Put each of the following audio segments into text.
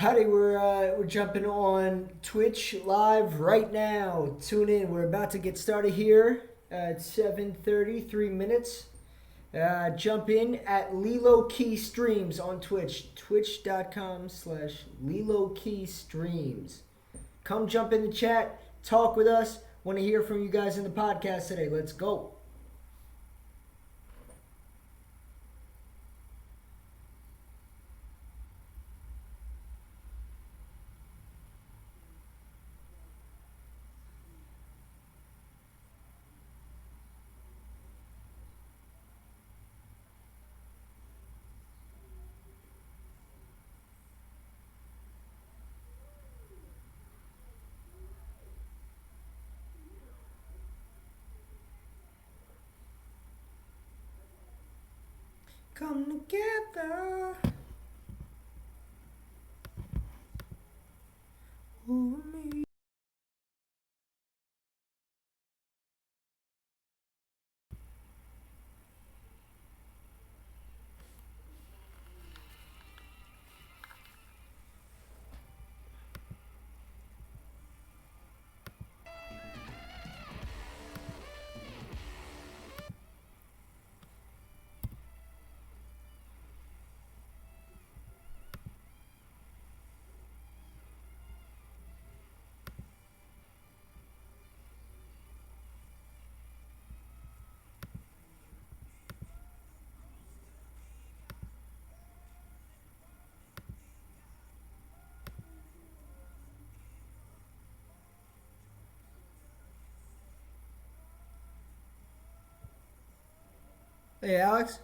Howdy, we're jumping on Twitch live right now. Tune in. We're about to get started here at 7:30, 3 minutes. Jump in at Lilo Key Streams on Twitch, twitch.com/Lilo Key Streams. Come jump in the chat, talk with us. Want to hear from you guys in the podcast today. Let's go. Come together. Over me. Hey, Alex.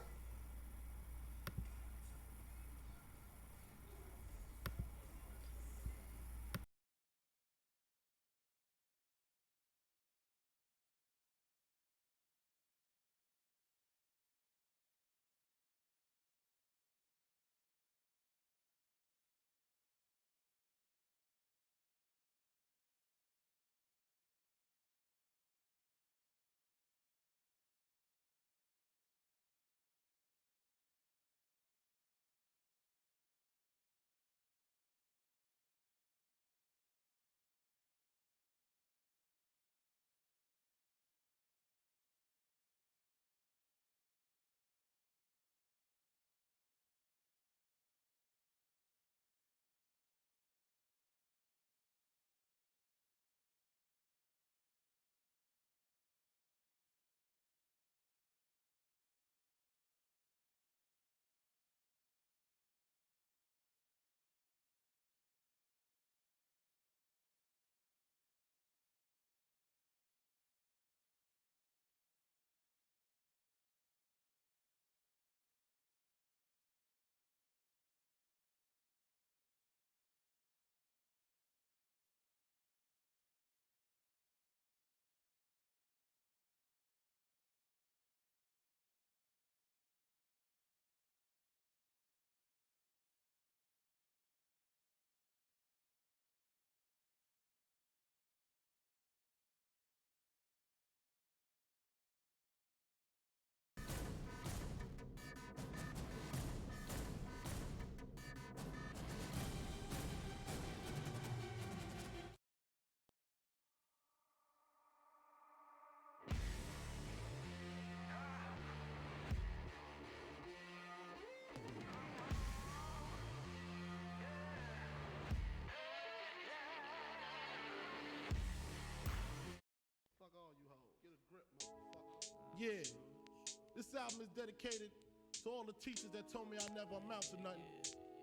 Fuck all you hoes. Get a grip, motherfucker. Yeah. This album is dedicated to all the teachers that told me I never amount to nothing.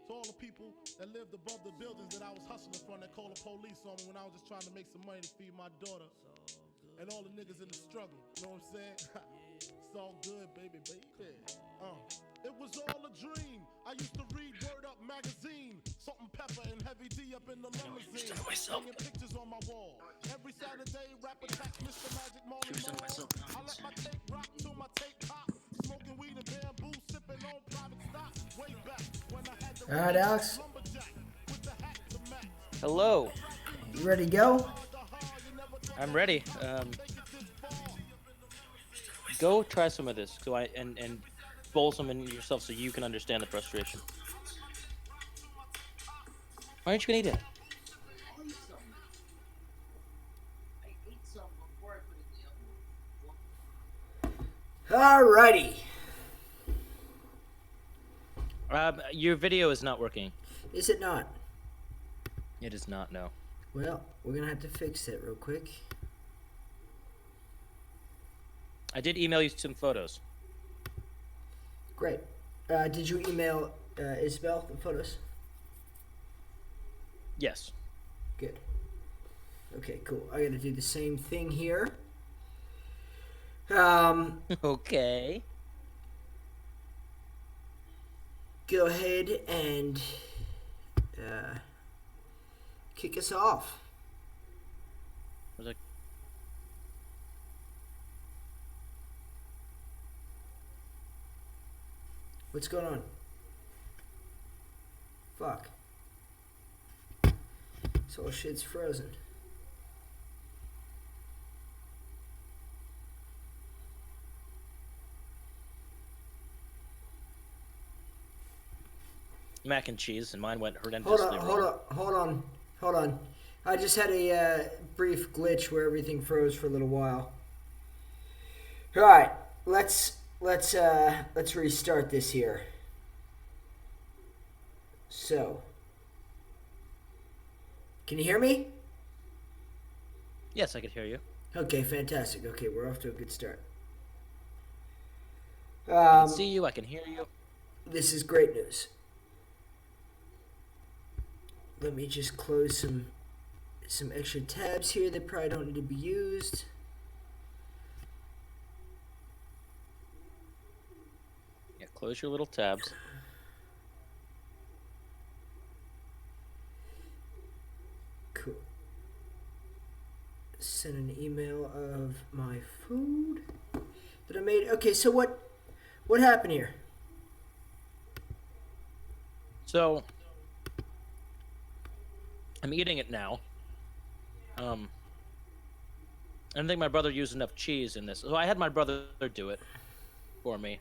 To all the people that lived above the buildings that I was hustling from that called the police on me when I was just trying to make some money to feed my daughter. And all the niggas in the struggle. You know what I'm saying? It's all good, baby, baby. It was all a dream. I used to read Word Up magazine. Salt and Pepper and Heavy D up in the limousine. Hanging pictures on my wall. Every Saturday, rap attacks Mr. Magic Marley Marl. I let my tape rock till my tape pop. Smoking weed and bamboo, sipping on private stock. Way back when I had the All right, Alex. lumberjack with the hat to match. Hello. You ready to go? I'm ready. Go try some of this. So and bowl some in yourself so you can understand the frustration. Why aren't you gonna eat it? Alrighty. Your video is not working. Is it not? It is not. No. Well, we're gonna have to fix it real quick. I did email you some photos. Great. Did you email Isabel the photos? Yes. Good. Okay, cool. I gotta do the same thing here. Okay. Go ahead and kick us off. Was like, What's going on? Fuck. This whole shit's frozen. mac and cheese, and mine went horrendously wrong. Hold on. I just had a brief glitch where everything froze for a little while. All right, let's restart this here. So, can you hear me? Yes, I could hear you. Okay, fantastic. Okay, we're off to a good start. I can see you. I can hear you. This is great news. Let me just close some extra tabs here that probably don't need to be used. Yeah, close your little tabs. Cool. Send an email of my food that I made. Okay, so what happened here? So, I'm eating it now. I don't think my brother used enough cheese in this. So I had my brother do it for me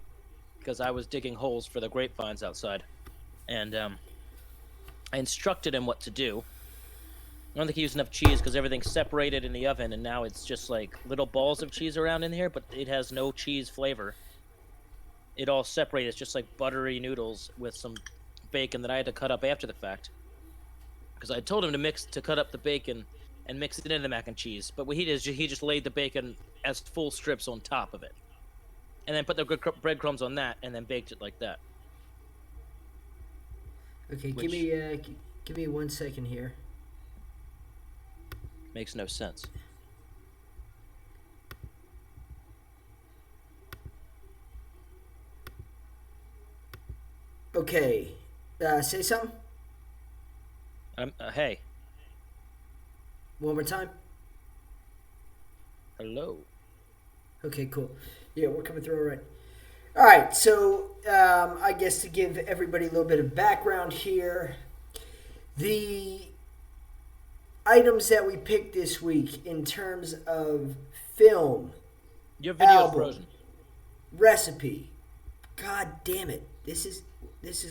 because I was digging holes for the grapevines outside. And I instructed him what to do. I don't think he used enough cheese because everything's separated in the oven, and now it's just like little balls of cheese around in here, but it has no cheese flavor. It all separated. It's just like buttery noodles with some bacon that I had to cut up after the fact. Because I told him to cut up the bacon and mix it into the mac and cheese. But what he did is he just laid the bacon as full strips on top of it. And then put the breadcrumbs on that and then baked it like that. Okay, Which give me 1 second here. Makes no sense. Okay, say something. Hey. One more time. Hello. Okay, cool. Yeah, we're coming through all right. All right, so I guess to give everybody a little bit of background here, the items that we picked this week in terms of film, Your video is album, frozen. recipe. God damn it! This is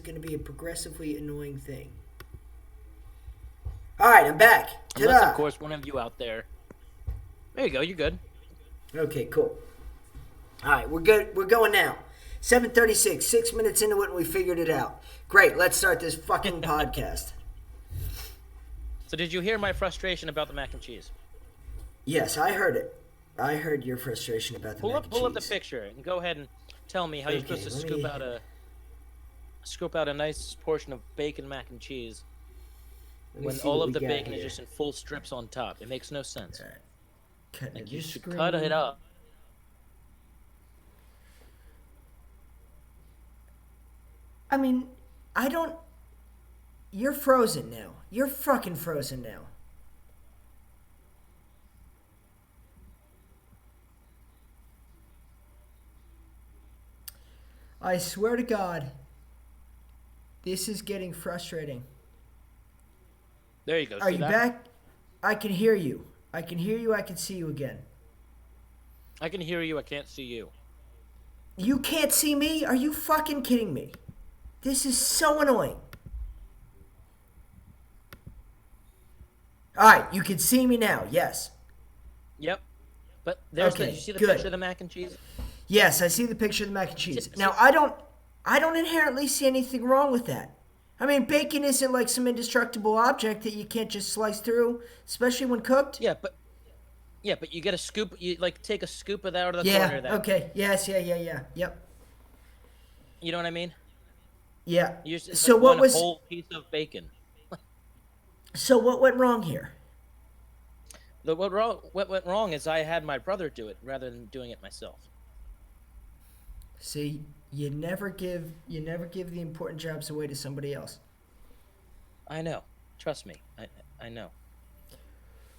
going to be a progressively annoying thing. All right, I'm back. Ta-da! Unless, of course, one of you out there. There you go. You're good. Okay, cool. All right, we're good. We're going now. 7:36. 6 minutes into it, and we figured it out. Great. Let's start this fucking podcast. So did you hear my frustration about the mac and cheese? Yes, I heard it. I heard your frustration about the mac and cheese. Pull up the picture and go ahead and tell me how you're supposed to scoop out a nice portion of bacon mac and cheese when all of the bacon is just in full strips on top. It makes no sense. All right. Like you should cut it up. I mean, I don't... You're frozen now. You're fucking frozen now. I swear to God, this is getting frustrating. There you go. Are See you that? back? I can hear you. I can hear you. I can see you again. I can hear you. I can't see you. You can't see me? Are you fucking kidding me? This is so annoying. All right, you can see me now. Yes. Yep. But there's Okay, did you see the good. picture of the mac and cheese? Yes, I see the picture of the mac and cheese. See- Now, I don't inherently see anything wrong with that. I mean, bacon isn't like some indestructible object that you can't just slice through, especially when cooked. Yeah, but you get a scoop. You like take a scoop of that out of the Yeah. corner. Of that. Okay. Yes. Yeah. Yep. You know what I mean? Yeah. You just, it's So like what one was? whole piece of bacon. So what went wrong here? What went wrong is I had my brother do it rather than doing it myself. See, you never give the important jobs away to somebody else. I know. Trust me. I know.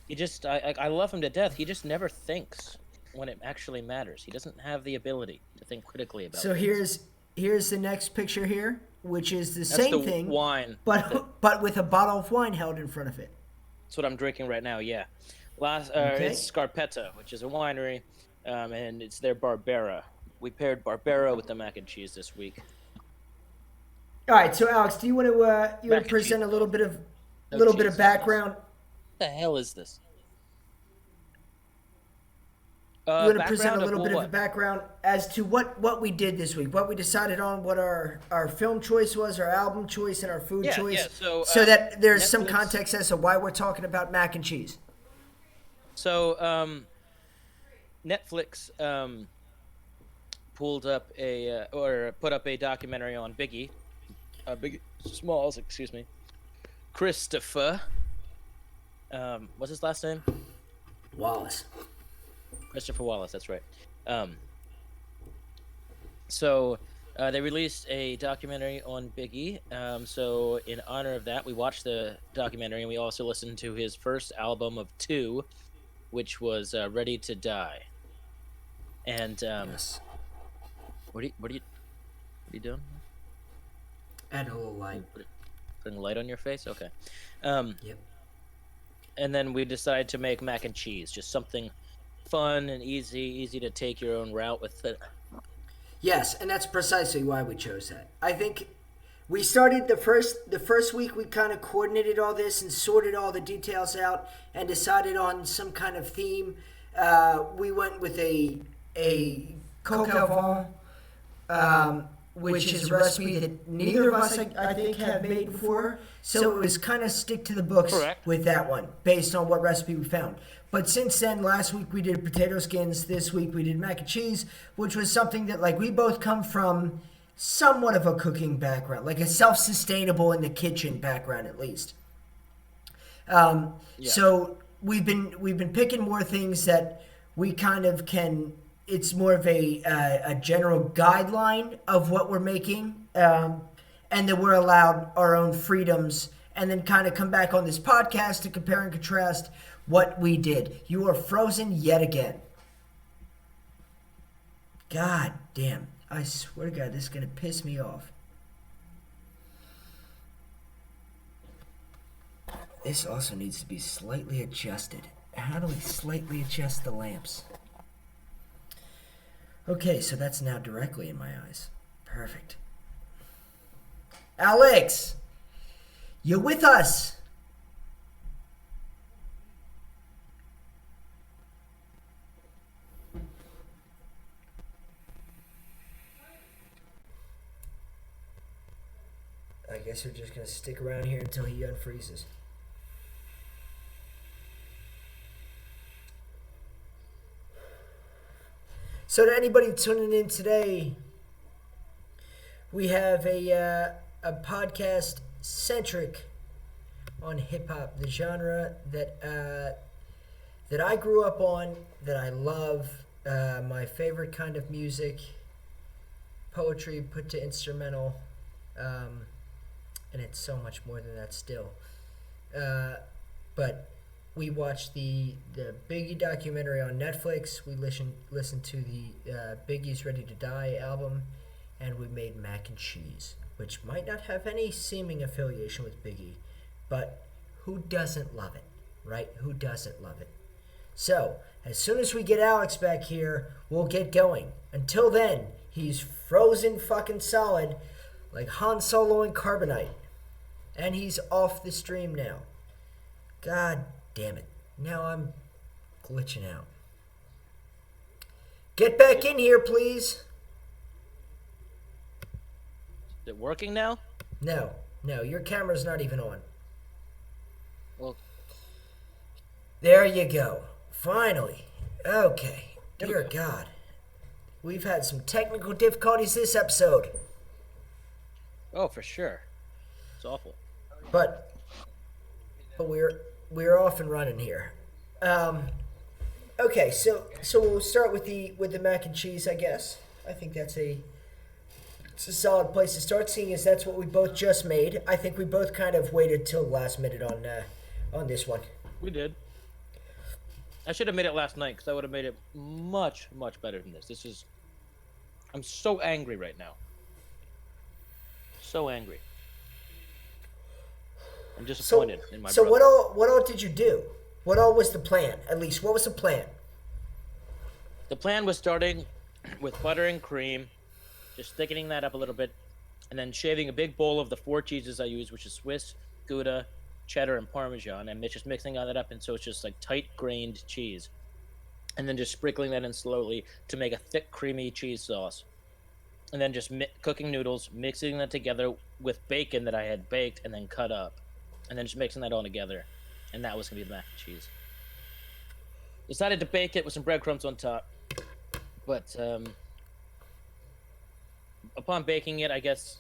He just I love him to death. He just never thinks when it actually matters. He doesn't have the ability to think critically about. So things. here's the next picture here, which is the That's same the thing, wine. but with a bottle of wine held in front of it. That's what I'm drinking right now. Yeah. Okay. It's Scarpetta, which is a winery, and it's their Barbera. We paired Barbera with the mac and cheese this week. All right, so Alex, do you want to Mac and present cheese. a little bit of No cheese. background? What the hell is this? You want to present Background a little bit of a what? background as to what we did this week, what we decided on, what our film choice was, our album choice, and our food choice, yeah, so, that there's some Netflix- context as to why we're talking about mac and cheese. So, Netflix pulled up or put up a documentary on Biggie Smalls, excuse me, Christopher. What's his last name? Wallace. Christopher Wallace. That's right. So they released a documentary on Biggie. So in honor of that, we watched the documentary and we also listened to his first album of 2, which was Ready to Die. And Yes. what are you doing? Add a little light. Putting a light on your face? Okay. Yep. And then we decided to make mac and cheese, just something fun and easy to take your own route with it. Yes, and that's precisely why we chose that. I think we started the first week. We kind of coordinated all this and sorted all the details out and decided on some kind of theme. We went with a coq au vin, which is a recipe that neither of us, I think, have made before. So it was kind of stick to the books Correct. with that one, based on what recipe we found. But since then, last week we did potato skins. This week we did mac and cheese, which was something that, like, we both come from somewhat of a cooking background, like a self-sustainable in the kitchen background, at least. So we've been picking more things that we kind of can. It's more of a general guideline of what we're making, and then we're allowed our own freedoms, and then kind of come back on this podcast to compare and contrast what we did. You are frozen yet again. God damn. I swear to God, this is going to piss me off. This also needs to be slightly adjusted. How do we slightly adjust the lamps? Okay, so that's now directly in my eyes. Perfect. Alex! You with us? I guess we're just gonna stick around here until he unfreezes. So to anybody tuning in today, we have a podcast centric on hip hop, the genre that I grew up on, that I love, my favorite kind of music, poetry put to instrumental. And it's so much more than that still. But we watched the Biggie documentary on Netflix. We listened to the Biggie's Ready to Die album, and we made mac and cheese, which might not have any seeming affiliation with Biggie, but who doesn't love it, right? Who doesn't love it? So, as soon as we get Alex back here, we'll get going. Until then, he's frozen fucking solid, like Han Solo in carbonite. And he's off the stream now. God damn it. Now I'm glitching out. Get back in here, please. Is it working now? No, your camera's not even on. Well, There you go. Finally. Okay. Dear God. We've had some technical difficulties this episode. oh, for sure. It's awful. But we're off and running here. Okay, so we'll start with the mac and cheese, I guess. I think it's a solid place to start, seeing as that's what we both just made. I think we both kind of waited till the last minute on this one. We did. I should have made it last night because I would have made it much, much better than this. I'm so angry right now. So angry. I'm disappointed in my So brother. what all did you do? What all was the plan? At least, what was the plan? The plan was starting with butter and cream, just thickening that up a little bit, and then shaving a big bowl of the 4 cheeses I use, which is Swiss, Gouda, cheddar, and Parmesan, and just mixing all that up, and so it's just like tight-grained cheese. And then just sprinkling that in slowly to make a thick, creamy cheese sauce. And then just cooking noodles, mixing that together with bacon that I had baked and then cut up. And then just mixing that all together. And that was going to be the mac and cheese. Decided to bake it with some breadcrumbs on top. But upon baking it, I guess,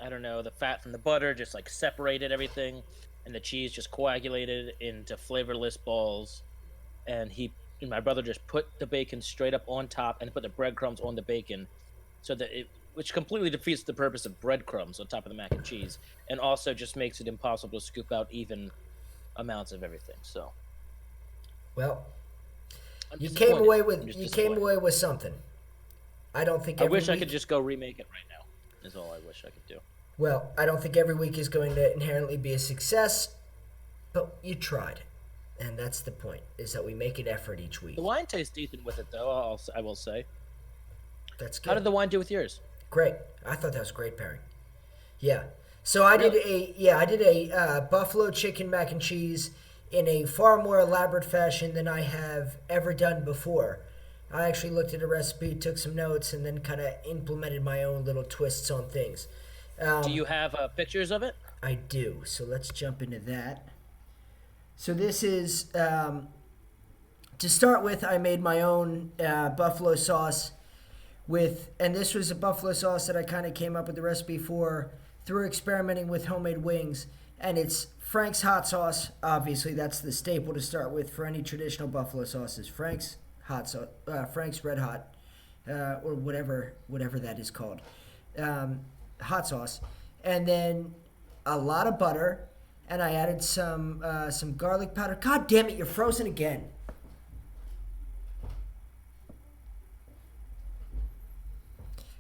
I don't know, the fat from the butter just like separated everything. And the cheese just coagulated into flavorless balls. And my brother just put the bacon straight up on top and put the breadcrumbs on the bacon. So that which completely defeats the purpose of breadcrumbs on top of the mac and cheese. And also just makes it impossible to scoop out even amounts of everything. So, well, I'm you came disappointed. away with something. I don't think I every wish I week- could just go remake it right now. Is all I wish I could do. Well, I don't think every week is going to inherently be a success, but you tried. And that's the point, is that we make an effort each week. The wine tastes decent with it, though. I will say. That's good. How did the wine do with yours? Great. I thought that was a great pairing. Yeah. So I did a buffalo chicken mac and cheese in a far more elaborate fashion than I have ever done before. I actually looked at a recipe, took some notes, and then kind of implemented my own little twists on things. Do you have pictures of it? I do. So let's jump into that. So this is, to start with, I made my own buffalo sauce and this was a buffalo sauce that I kind of came up with the recipe for through experimenting with homemade wings. And it's Frank's hot sauce. Obviously, that's the staple to start with for any traditional buffalo sauces. Frank's hot sauce, Frank's Red Hot, or whatever that is called. Hot sauce. And then a lot of butter. And I added some garlic powder. God damn it, you're frozen again.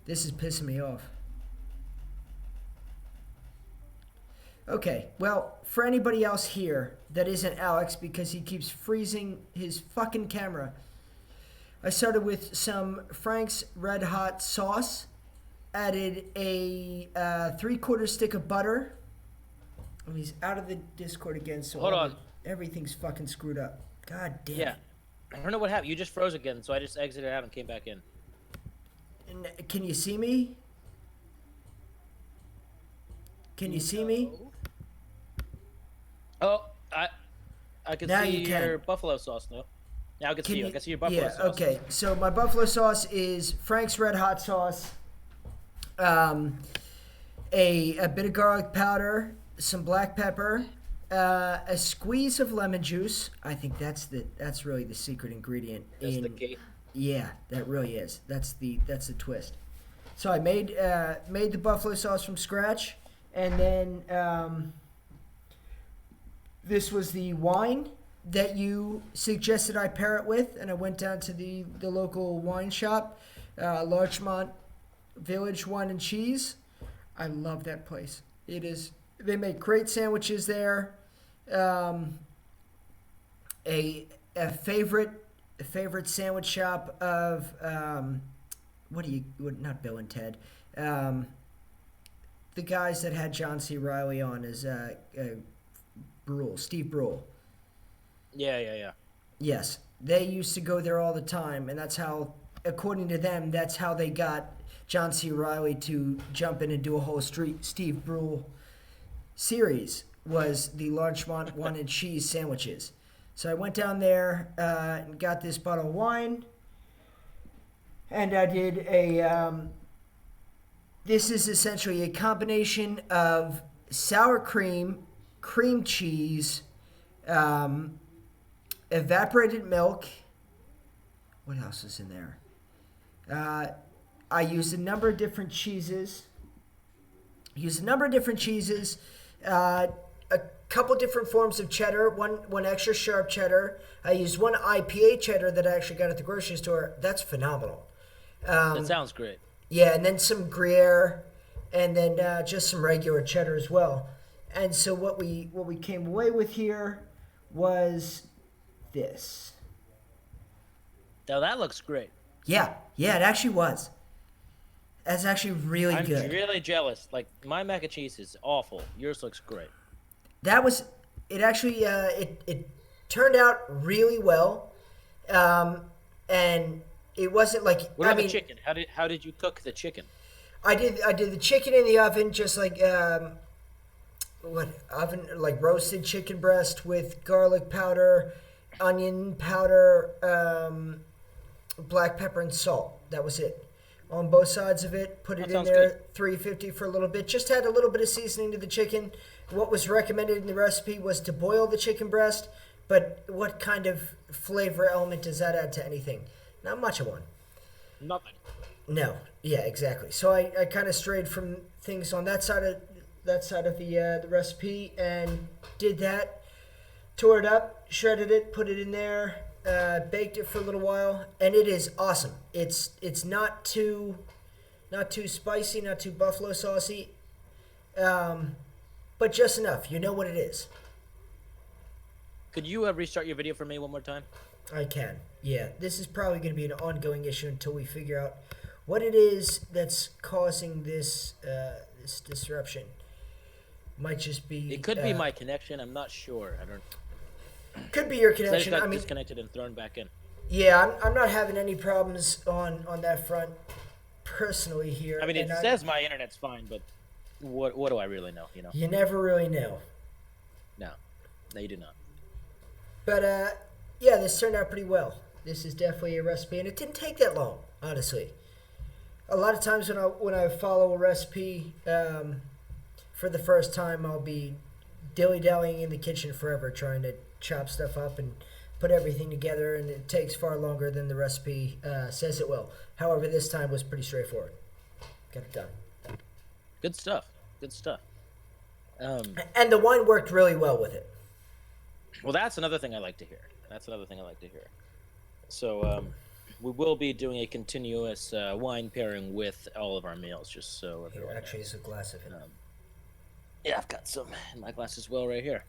This is pissing me off. Okay, well, for anybody else here that isn't Alex, because he keeps freezing his fucking camera, I started with some Frank's Red Hot sauce, added a 3/4 stick of butter. Oh, he's out of the Discord again, so Hold on. everything's fucking screwed up. God damn Yeah. it. I don't know what happened. You just froze again, so I just exited out and came back in. And can you see me? Can you see me? Oh, I can Now see you can. your buffalo sauce now. Now I can see you. I can see your buffalo yeah, sauce. okay. So my buffalo sauce is Frank's Red Hot sauce, a bit of garlic powder, some black pepper, a squeeze of lemon juice. I think that's really the secret ingredient. That's the key. Yeah, that really is. That's the twist. So I made the buffalo sauce from scratch, and then this was the wine that you suggested I pair it with, and I went down to the local wine shop, Larchmont Village Wine and Cheese. I love that place. It is. They make great sandwiches there. A favorite sandwich shop of not Bill and Ted, the guys that had John C. Reilly on is Steve Brule. Yeah. Yes, they used to go there all the time, and that's how, according to them, that's how they got John C. Riley to jump in and do a whole Steve Brule series, was the Larchmont one and cheese sandwiches. So I went down there and got this bottle of wine, and I did a. This is essentially a combination of sour cream, cream cheese, evaporated milk. What else is in there? I used a number of different cheeses. A couple different forms of cheddar. One extra sharp cheddar. I used one IPA cheddar that I actually got at the grocery store. That's phenomenal. That sounds great. Yeah, and then some Gruyere, and then just some regular cheddar as well. And so what we came away with here was this. Now that looks great. Yeah, it actually was. That's actually really good. I'm really jealous. Like, my mac and cheese is awful. Yours looks great. That was it. Actually, it turned out really well, and it wasn't like What about the chicken? How did you cook the chicken? I did the chicken in the oven, just like roasted chicken breast with garlic powder, onion powder, black pepper and salt. That was it. On both sides of it, put it in there, good. 350 for a little bit. Just had a little bit of seasoning to the chicken. What was recommended in the recipe was to boil the chicken breast, but what kind of flavor element does that add to anything? Not much of one. Nothing. No. Yeah, exactly. So I kind of strayed from things on that side of the recipe and did that. Tore it up, shredded it, put it in there, baked it for a little while, and it is awesome. It's not too spicy, not too buffalo saucy, but just enough. You know what it is. Could you restart your video for me one more time? I can. Yeah, this is probably going to be an ongoing issue until we figure out what it is that's causing this this disruption. Might just be. It could be my connection. I'm not sure. I don't. Could be your I just connection. got disconnected and thrown back in. Yeah, I'm not having any problems on that front personally here. I mean, it and says my internet's fine, but what do I really know? You know? you never really know. No, you do not. But yeah, this turned out pretty well. This is definitely a recipe, and it didn't take that long, honestly. A lot of times when I follow a recipe for the first time, I'll be dilly-dallying in the kitchen forever trying to chop stuff up and put everything together, and it takes far longer than the recipe says it will. However, this time was pretty straightforward. Got it done. Good stuff. And the wine worked really well with it. Well, that's another thing I like to hear. So we will be doing a continuous wine pairing with all of our meals, just so everyone Here, actually, is a glass of it. Yeah, I've got some in my glass as well right here.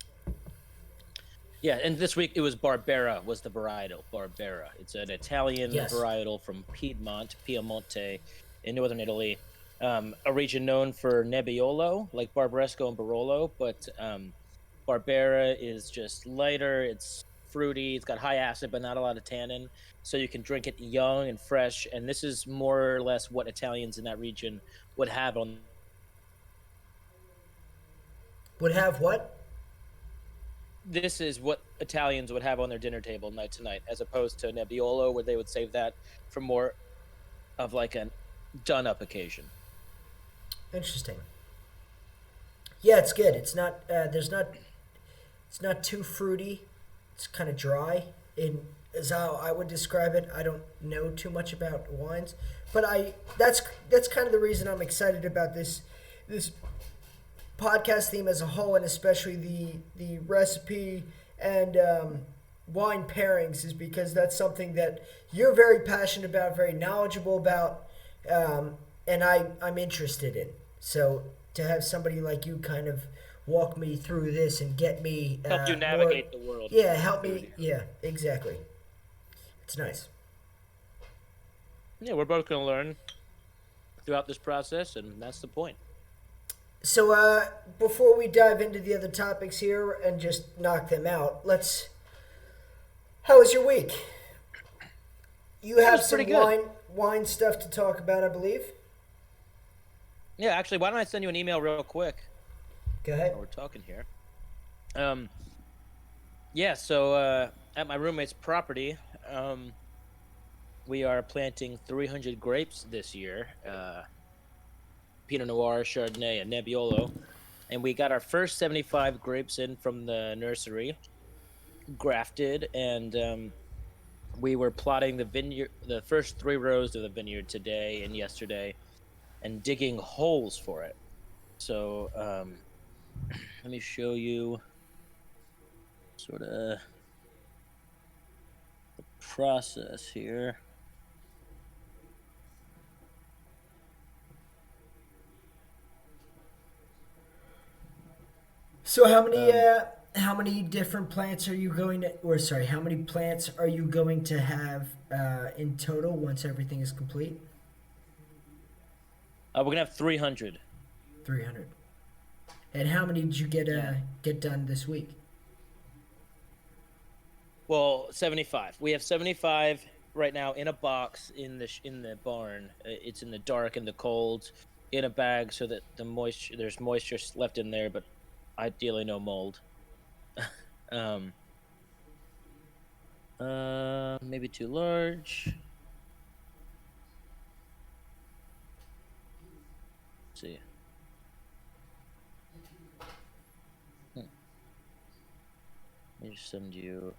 Yeah, and this week it was Barbera was the varietal. Barbera. It's an Italian varietal from Piemonte, in northern Italy. A region known for Nebbiolo, like Barbaresco and Barolo, but Barbera is just lighter. It's fruity. It's got high acid, but not a lot of tannin. So you can drink it young and fresh. And this is more or less what Italians in that region would have on. Would have what? This is what Italians would have on their dinner table night to night, as opposed to Nebbiolo, where they would save that for more of like a done-up occasion. Interesting. Yeah, it's good. It's not. It's not too fruity. It's kind of dry. Is how I would describe it. I don't know too much about wines, but that's kind of the reason I'm excited about this podcast theme as a whole, and especially the recipe and wine pairings, is because that's something that you're very passionate about, very knowledgeable about, and I'm interested in. So to have somebody like you kind of walk me through this and get me help you navigate the world. Yeah, help me. Yeah, exactly. It's nice. Yeah, we're both going to learn throughout this process, and that's the point. So before we dive into the other topics here and just knock them out, let's How was your week? You It have was some pretty good. wine stuff to talk about, I believe. Yeah, actually, why don't I send you an email real quick Go ahead. while we're talking here? Um, yeah. So at my roommate's property, we are planting 300 grapes this year. Pinot Noir, Chardonnay, and Nebbiolo, and we got our first 75 grapes in from the nursery, grafted, and we were plotting the vineyard, the first 3 rows of the vineyard today and yesterday, and digging holes for it. So let me show you sort of the process here. So how many different plants are you going to, or sorry, how many plants are you going to have in total once everything is complete? We're gonna have 300. 300. And how many did you Yeah. get done this week? Well, 75. We have 75 right now in a box in the barn. It's in the dark and the cold, in a bag so that there's moisture left in there, but ideally no mold. um, maybe too large. Let's see. Let me just send you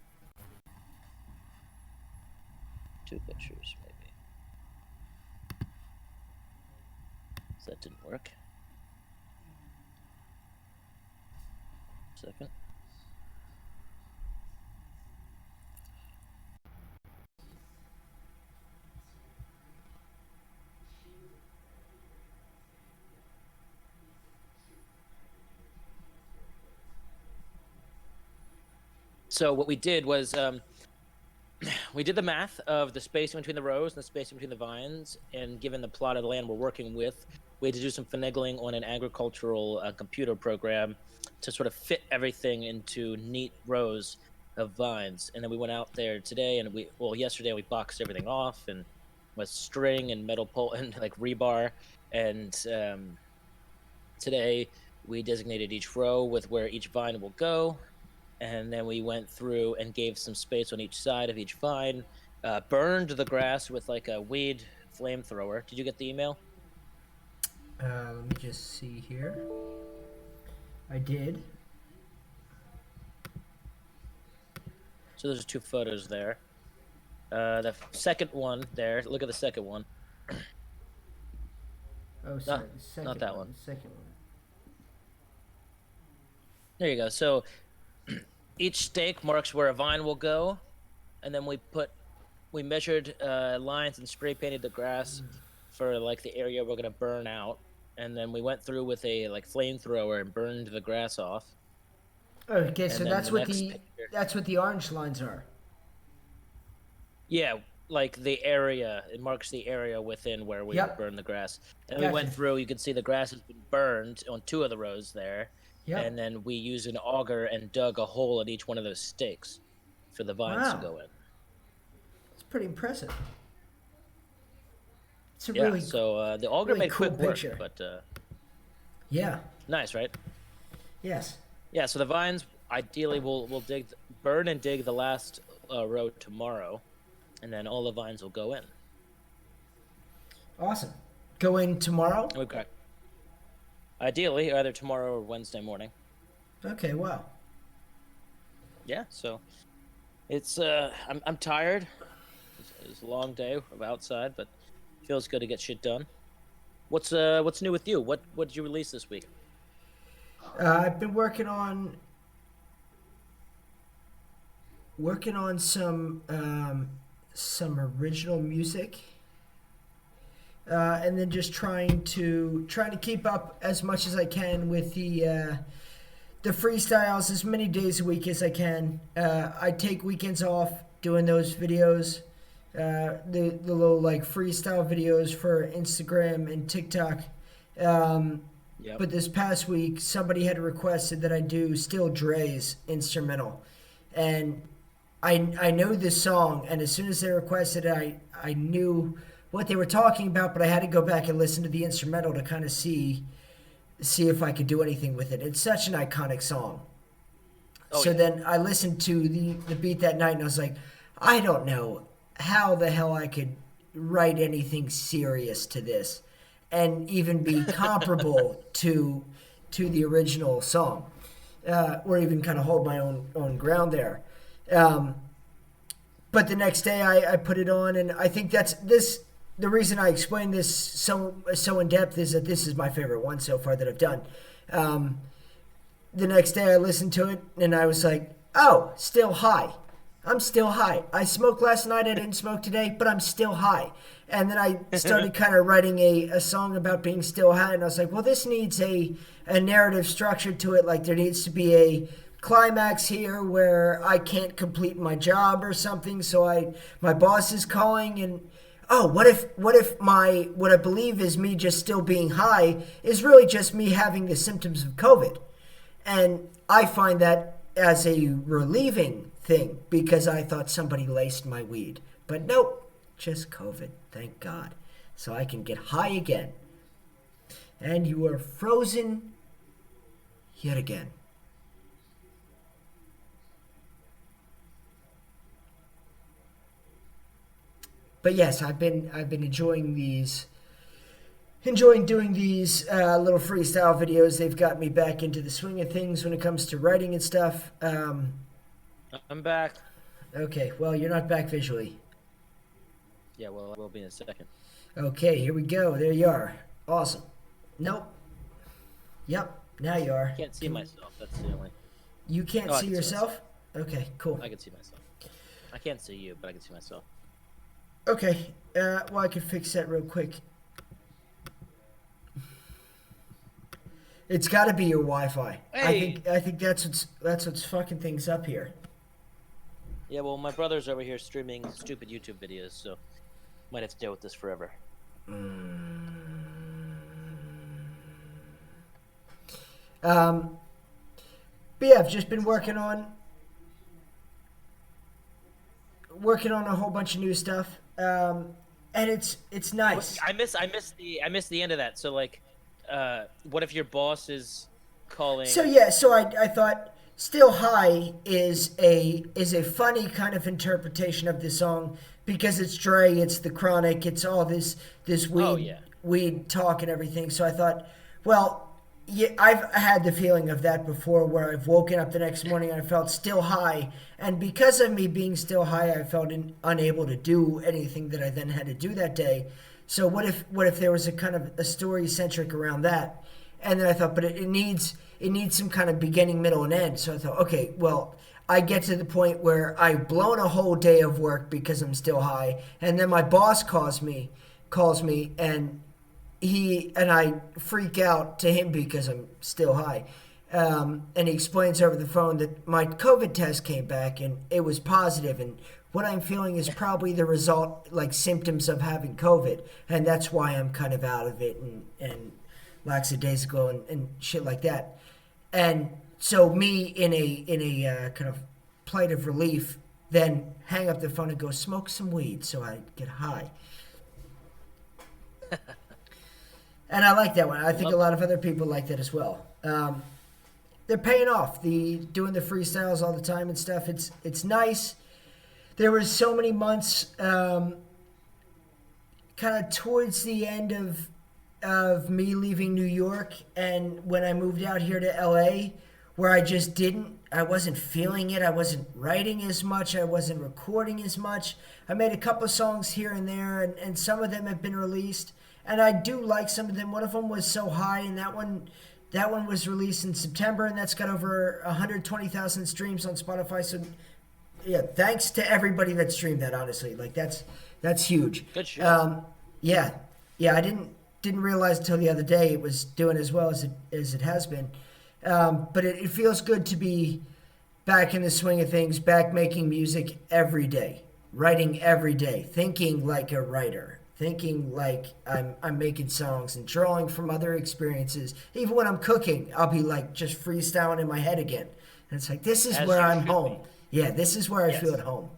2 pictures, maybe. So that didn't work. Second. So what we did was we did the math of the spacing between the rows and the spacing between the vines, and given the plot of the land we're working with, we had to do some finagling on an agricultural computer program to sort of fit everything into neat rows of vines. And then we went out there today, and yesterday we boxed everything off and with string and metal pole and like rebar, and today we designated each row with where each vine will go. And then we went through and gave some space on each side of each vine, burned the grass with like a weed flamethrower. Did you get the email? Let me just see here. I did. So there's 2 photos there. The second one there, look at the second one. Oh, sorry. The second not that one. The second one. There you go. So each stake marks where a vine will go, and then we measured lines and spray painted the grass for like the area we're gonna burn out, and then we went through with a like flamethrower and burned the grass off. Okay, so then that's the what next the picture. that's what the orange lines are. Yeah, like the area. It marks the area within where we Yep. burn the grass. And Gotcha. we went through, you can see the grass has been burned on 2 of the rows there. Yep. And then we used an auger and dug a hole at each one of those stakes for the vines to Wow. go in. It's pretty impressive. It's a Yeah, really so the auger really made cool quick work, picture. but Yeah. nice, right? Yes. Yeah, so the vines ideally we'll burn and dig the last row tomorrow, and then all the vines will go in. Awesome. Go in tomorrow? Okay. Ideally, either tomorrow or Wednesday morning. Okay, wow. Yeah, so it's I'm tired. It's a long day of outside, but feels good to get shit done. What's new with you? What did you release this week? I've been working on some original music, and then just trying to keep up as much as I can with the freestyles as many days a week as I can. I take weekends off doing those videos, the little like freestyle videos for Instagram and TikTok. Yep. But this past week, somebody had requested that I do Still Dre's instrumental, and I know this song, and as soon as they requested it, I knew what they were talking about, but I had to go back and listen to the instrumental to kind of see if I could do anything with it. It's such an iconic song. Oh, So yeah. then I listened to the beat that night, and I was like, I don't know how the hell I could write anything serious to this and even be comparable to the original song, or even kind of hold my own ground there. But the next day I put it on, and I think that's this. The reason I explained this so in depth is that this is my favorite one so far that I've done. The next day I listened to it, and I was like, oh, still high. I'm still high. I smoked last night, I didn't smoke today, but I'm still high. And then I started kind of writing a song about being still high, and I was like, well, this needs a narrative structure to it. Like, there needs to be a climax here where I can't complete my job or something, so my boss is calling, and oh, what if what I believe is me just still being high is really just me having the symptoms of COVID. And I find that as a relieving thing, because I thought somebody laced my weed. But nope, just COVID, thank God. So I can get high again. And you are frozen yet again. But yes, I've been enjoying doing these little freestyle videos. They've got me back into the swing of things when it comes to writing and stuff. I'm back. Okay, well, you're not back visually. Yeah, well, I will be in a second. Okay, here we go. There you are. Awesome. Nope. Yep, now you are. I can't see myself. That's the only. You can't Oh, I see can see yourself? Okay, cool. I can see myself. I can't see you, but I can see myself. Okay, well, I can fix that real quick. It's got to be your Wi-Fi. Hey! I think that's what's fucking things up here. Yeah, well, my brother's over here streaming stupid YouTube videos, so might have to deal with this forever. But yeah, I've just been working on a whole bunch of new stuff, and it's nice. I miss the end of that. So like, what if your boss is calling? So yeah, so I thought "Still High" is a funny kind of interpretation of the song because it's Dre, it's the Chronic, it's all this weed talk and everything. So I thought, well, yeah, I've had the feeling of that before, where I've woken up the next morning and I felt still high, and because of me being still high, I felt unable to do anything that I then had to do that day. So what if there was a kind of a story centric around that? And then I thought, but it needs some kind of beginning, middle, and end. So I thought, okay, well, I get to the point where I've blown a whole day of work because I'm still high, and then my boss calls me, and I freak out to him because I'm still high. And he explains over the phone that my COVID test came back and it was positive, and what I'm feeling is probably the result, like symptoms of having COVID, and that's why I'm kind of out of it and lackadaisical and shit like that. And so me in a kind of plight of relief, then hang up the phone and go smoke some weed so I get high. And I like that one. I think a lot of other people like that as well. They're paying off. Doing the freestyles all the time and stuff. It's nice. There was so many months, kind of towards the end of me leaving New York and when I moved out here to LA, where I wasn't feeling it. I wasn't writing as much. I wasn't recording as much. I made a couple of songs here and there, and some of them have been released. And I do like some of them. One of them was So High, and that one was released in September, and that's got over 120,000 streams on Spotify. So, yeah, thanks to everybody that streamed that. Honestly, like that's huge. Good shit. Yeah. I didn't realize until the other day it was doing as well as it has been. But it feels good to be back in the swing of things, back making music every day, writing every day, thinking like a writer. Thinking like I'm making songs and drawing from other experiences. Even when I'm cooking, I'll be like just freestyling in my head again. And it's like, this is where I'm home. Yeah, this is where I feel Yes. at home.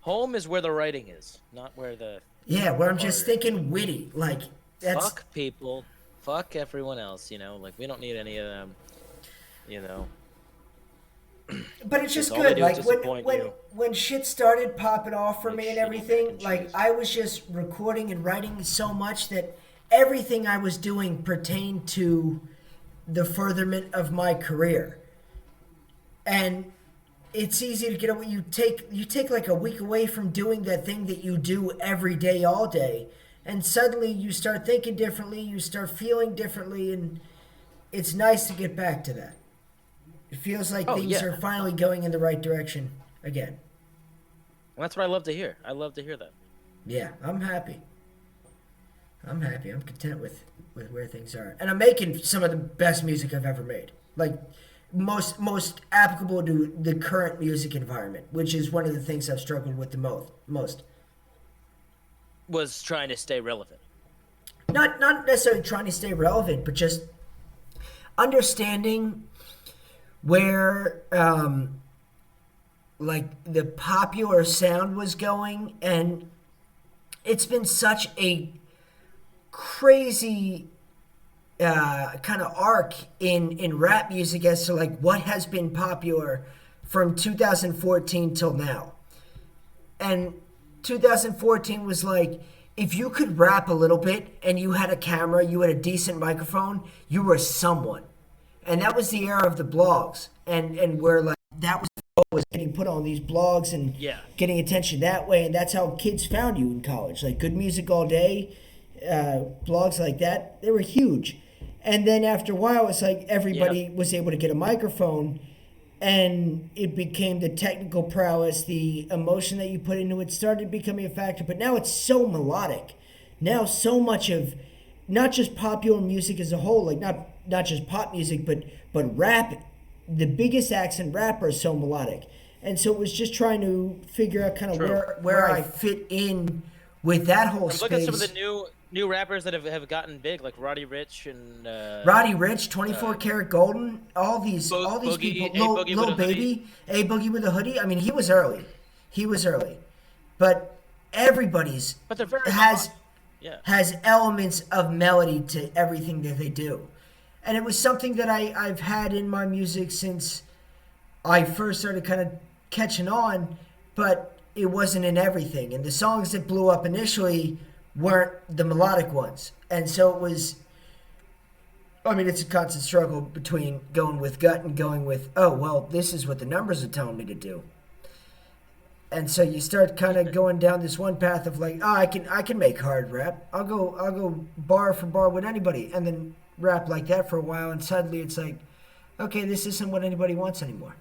Home is where the writing is, not where the Yeah, where I'm just art is. thinking witty. Like, that's. Fuck people. Fuck everyone else, like we don't need any of them, you know. But it's Because just all they good. do is Like when disappoint when you. when shit started popping off for Make me and shitty mac everything, and like cheese. I was just recording and writing so much that everything I was doing pertained to the furtherment of my career. And it's easy to get away. You take like a week away from doing that thing that you do every day, all day, and suddenly you start thinking differently. You start feeling differently, and it's nice to get back to that. It feels like Oh things yeah, are finally going in the right direction again. that's what I love to hear. I love to hear that. Yeah, I'm happy. I'm happy. I'm content with where things are, and I'm making some of the best music I've ever made. Like most applicable to the current music environment, which is one of the things I've struggled with the most. Was trying to stay relevant. Not necessarily trying to stay relevant, but just understanding where like the popular sound was going, and it's been such a crazy kind of arc in rap music as to like what has been popular from 2014 till now. And 2014 was like, if you could rap a little bit and you had a camera, you had a decent microphone, you were someone. And that was the era of the blogs, and where like that was getting put on these blogs and Yeah. getting attention that way, and that's how kids found you in college. Like Good Music All Day, blogs like that, they were huge. And then after a while, it's like everybody was able to get a microphone, and it became the technical prowess, the emotion that you put into it started becoming a factor. But now it's so melodic. Now so much of not just popular music as a whole, like not just pop music, but rap. The biggest acts in rap are so melodic, and so it was just trying to figure out kind of True. where I fit in with that whole Look space. at some of the new rappers that have gotten big, like Roddy Ricch and Roddy Ricch, 24 Karat Golden, all these Boogie, people, A Boogie Lil with a hoodie. Baby, A Boogie with a hoodie. I mean, he was early, but everybody's But they're very has melodic. Yeah. has elements of melody to everything that they do. And it was something that I've had in my music since I first started kind of catching on, but it wasn't in everything. And the songs that blew up initially weren't the melodic ones. And so it was, I mean, it's a constant struggle between going with gut and going with, oh, well, this is what the numbers are telling me to do. And so you start kind of going down this one path of like, oh, I can make hard rap. I'll go bar for bar with anybody, and then rap like that for a while, and suddenly it's like, okay, this isn't what anybody wants anymore.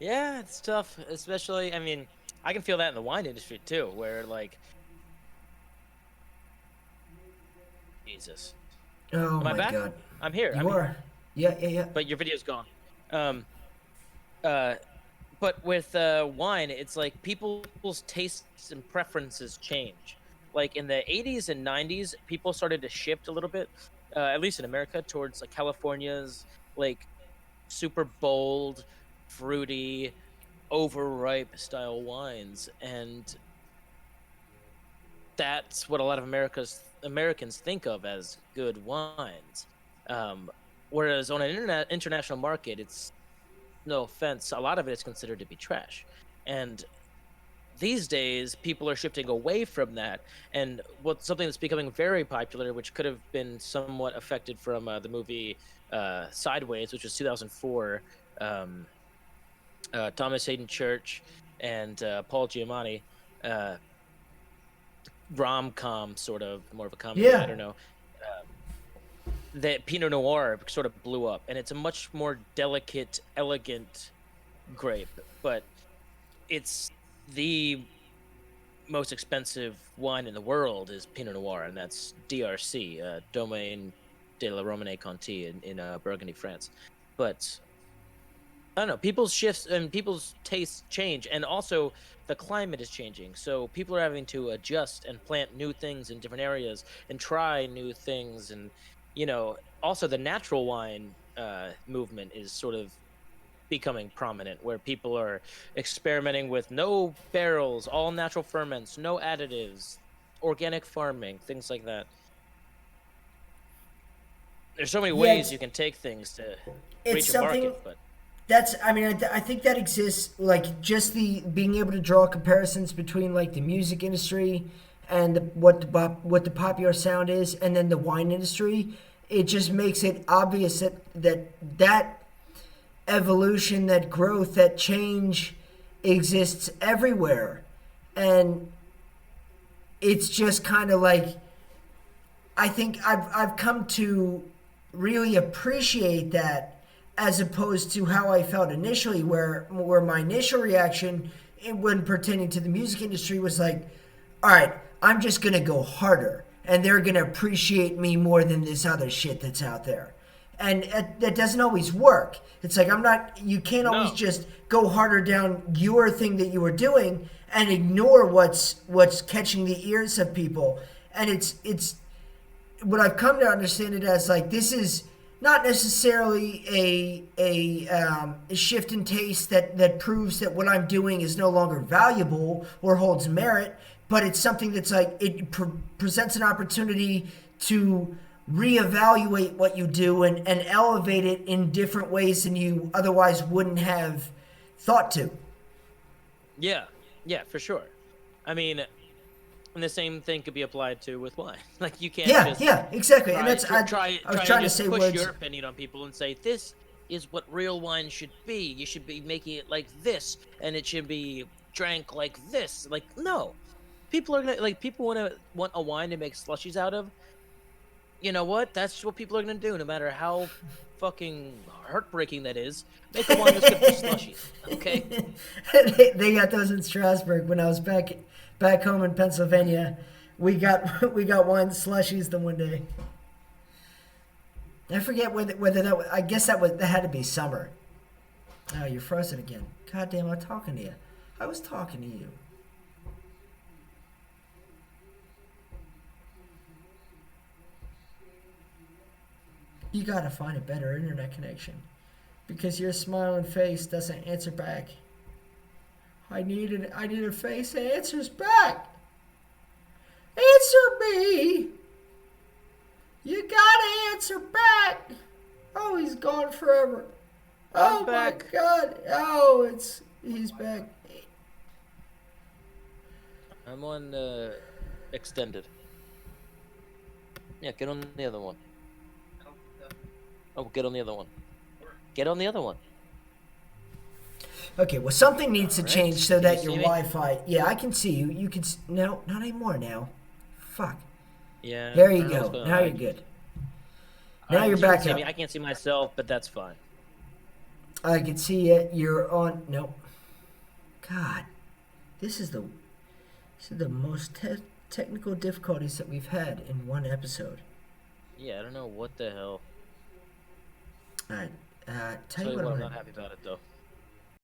Yeah, it's tough, especially. I mean, I can feel that in the wine industry too, where like, Jesus, Oh am I my back? God, I'm here. you are, yeah. But your video's gone. Um, but with wine, it's like people's tastes and preferences change. Like in the 80s and 90s, people started to shift a little bit, at least in America, towards like California's like super bold, fruity, overripe style wines, and that's what a lot of Americans think of as good wines. Um, Whereas on an international market, it's, no offense, a lot of it is considered to be trash. And these days, people are shifting away from that. And what's something that's becoming very popular, which could have been somewhat affected from the movie Sideways, which was 2004, Thomas Hayden Church and Paul Giamatti, rom-com sort of, more of a comedy, Yeah. I don't know. That Pinot Noir sort of blew up, and it's a much more delicate, elegant grape, but it's the most expensive wine in the world is Pinot Noir, and that's DRC, Domaine de la Romanée Conti in Burgundy, France. But I don't know, people's shifts and people's tastes change, and also the climate is changing. So people are having to adjust and plant new things in different areas and try new things. And, also the natural wine movement is sort of becoming prominent, where people are experimenting with no barrels, all natural ferments, no additives, organic farming, things like that. There's so many Yeah, ways you can take things to it's reach a something market, but that's, I mean, I think that exists, like, just the being able to draw comparisons between, like, the music industry and what the popular sound is, and then the wine industry. It just makes it obvious that evolution, that growth, that change exists everywhere. And it's just kind of like, I think I've come to really appreciate that, as opposed to how I felt initially, where my initial reaction when pertaining to the music industry was like, all right, I'm just gonna go harder, and they're gonna appreciate me more than this other shit that's out there. And that doesn't always work. It's like, you can't always No. just go harder down your thing that you were doing and ignore what's catching the ears of people. And it's what I've come to understand it as, like, this is not necessarily a shift in taste that proves that what I'm doing is no longer valuable or holds merit, but it's something that's like, it presents an opportunity to reevaluate what you do and elevate it in different ways than you otherwise wouldn't have thought to. yeah, for sure. I mean, and the same thing could be applied to with wine. Like, you can't just Yeah, exactly. try, And that's, I was trying to just say push words. your opinion on people and say this is what real wine should be. You should be making it like this, and it should be drank like this. Like, no, people are gonna, like, people want a wine to make slushies out of. You know what? That's what people are gonna do, no matter how fucking heartbreaking that is. Make a wine that's good for slushies, okay? They got those in Strasbourg when I was back home in Pennsylvania. We got wine slushies the one day. I forget whether that was, I guess that had to be summer. Oh, you're frozen again. God damn, I'm talking to you. I was talking to you. You gotta find a better internet connection, because your smiling face doesn't answer back. I need a face that answers back. Answer me. You gotta answer back. Oh, he's gone forever. Oh I'm back. my God. Oh, he's back. I'm on extended. Yeah, get on the other one. Oh, get on the other one. Get on the other one. Okay, well, something needs to Alright. change so Can that you your see me? Wi-Fi. Yeah, I can see you. You can. No, not anymore now. Fuck. Yeah. There I you don't know go. what's going Now on. you're good. Now Alright, you're you can back see up. me. I can't see myself, but that's fine. I can see it. You're on. Nope. God, this is the most technical difficulties that we've had in one episode. Yeah, I don't know what the hell. All right. Tell Tell you you what what, I'm I'm gonna. not happy about it though.